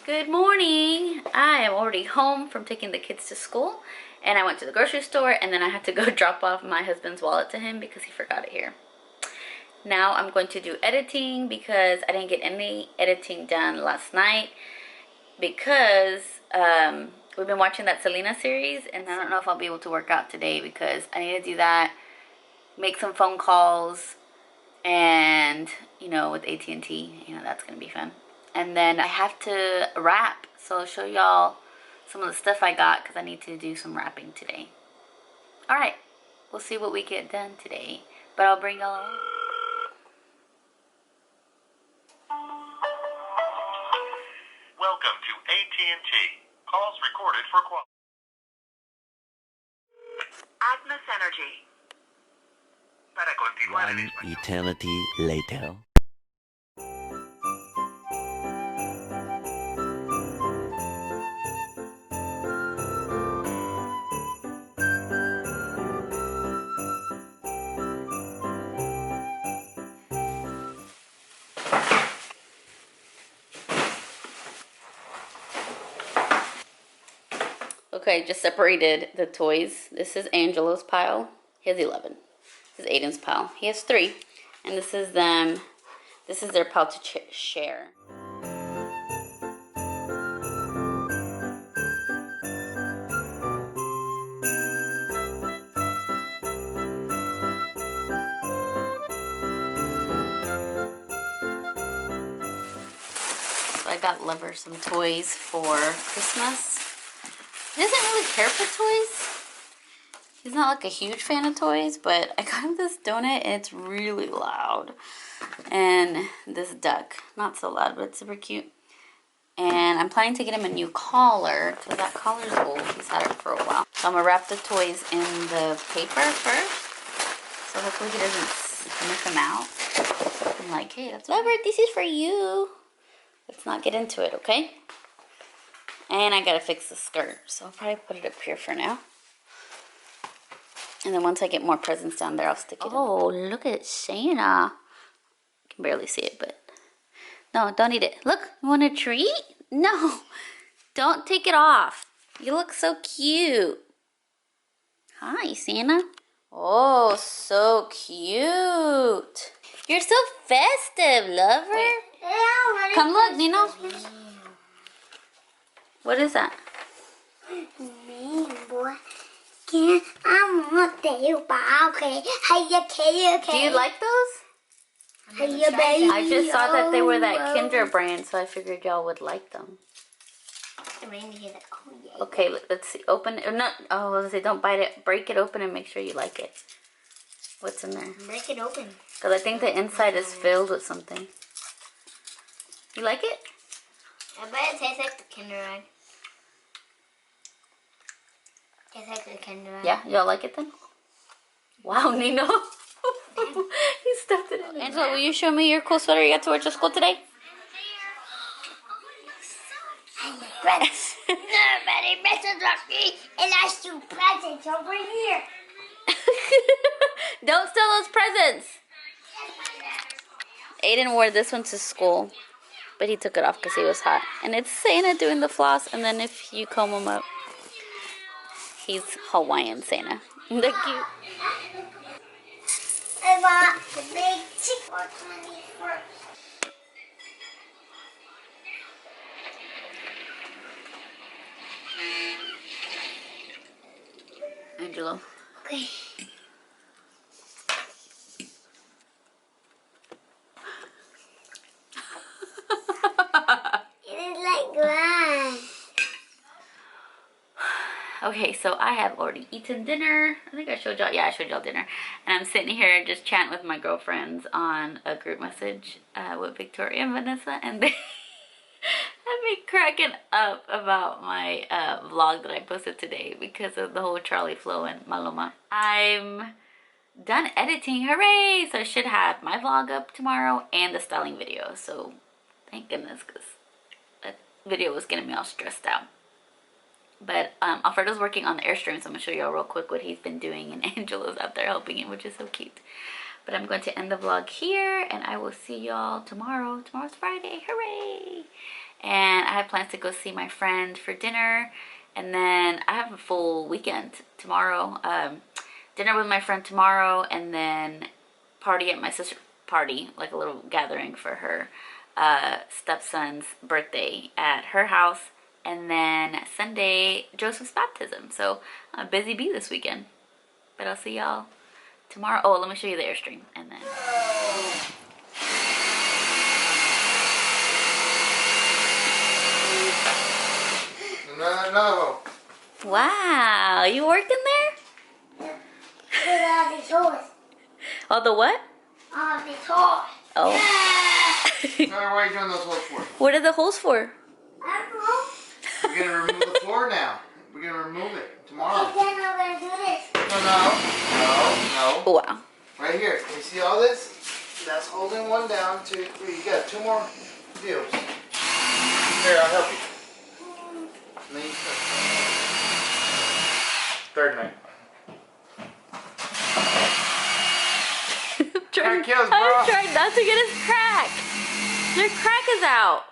Good morning. I am already home from taking the kids to school, and I went to the grocery store, and then I had to go drop off my husband's wallet to him because he forgot it here. Now I'm going to do editing because I didn't get any editing done last night because we've been watching that Selena series, and I don't know if I'll be able to work out today because I need to do that, make some phone calls, and with AT&T, that's gonna be fun. And then I have to wrap, so I'll show y'all some of the stuff I got because I need to do some wrapping today. All right, we'll see what we get done today, but I'll bring y'all along. Welcome to AT&T. Calls recorded for quality. Agnes Energy. Para continuar en One eternity later. Okay, just separated the toys. This is Angelo's pile. He has 11. This is Aiden's pile. He has 3. And this is them. This is their pile to share. So I got Lover some toys for Christmas. He doesn't really care for toys. He's not like a huge fan of toys, but I got him this donut and it's really loud. And this duck, not so loud, but it's super cute. And I'm planning to get him a new collar because that collar's old. He's had it for a while. So I'm gonna wrap the toys in the paper first. So hopefully he doesn't sniff them out. I'm like, hey, that's Lover, this is for you. Let's not get into it, okay? And I gotta fix the skirt, so I'll probably put it up here for now. And then once I get more presents down there, I'll stick it. Oh, look at Santa. You can barely see it, but no, don't eat it. Look, you want a treat? No, don't take it off. You look so cute. Hi, Santa. Oh, so cute. You're so festive, Lover. Wait. Come look, Nino. What is that? Man, boy. I want you, okay? Do you like those? I just saw that they were that Kinder brand, so I figured y'all would like them. Okay, let's see. Open it. Not. Oh, I was gonna say, don't bite it. Break it open and make sure you like it. What's in there? Break it open. Because I think the inside is filled with something. You like it? I bet it tastes like the Kinder Egg. Tastes like the Kinder Egg. Yeah, y'all like it then? Wow, Nino. He stuffed it in. Angela, will you show me your cool sweater you got to wear to school today? Nobody messes with me unless you presents over here. Don't steal those presents. Aiden wore this one to school, but he took it off because he was hot. And it's Santa doing the floss, and then if you comb him up, he's Hawaiian Santa. They're cute. I want the big chicken. What's money first? Angelo. Okay. It is like glass. Okay, so I have already eaten dinner. I think I showed y'all. Yeah, I showed y'all dinner. And I'm sitting here just chatting with my girlfriends on a group message with Victoria and Vanessa. And they had me cracking up about my vlog that I posted today because of the whole Charlie Flo and Maluma. I'm done editing. Hooray! So I should have my vlog up tomorrow and the styling video. So thank goodness, because that video was getting me all stressed out. But Alfredo's working on the Airstream, so I'm going to show y'all real quick what he's been doing. And Angela's out there helping him, which is so cute. But I'm going to end the vlog here, and I will see y'all tomorrow. Tomorrow's Friday. Hooray! And I have plans to go see my friend for dinner. And then I have a full weekend tomorrow. Dinner with my friend tomorrow, and then party at my sister's party, like a little gathering for her stepson's birthday at her house. And then Sunday, Joseph's baptism. So I'm a busy bee this weekend. But I'll see y'all tomorrow. Oh, let me show you the Airstream. And then... No. Wow, you working there? Put on the toys. Oh, the what? On the toys. Oh. Why are you doing those holes for? What are the holes for? I don't know. We're gonna remove the floor now. We're gonna remove it tomorrow. And then I'm gonna do this. No. Oh, wow. Right here. Can you see all this? That's holding one down, 2, 3. You got 2 more deals. Here, I'll help you. And then you start. Third night. I'm Crack kills, bro. trying not to get his crack. Your crack is out.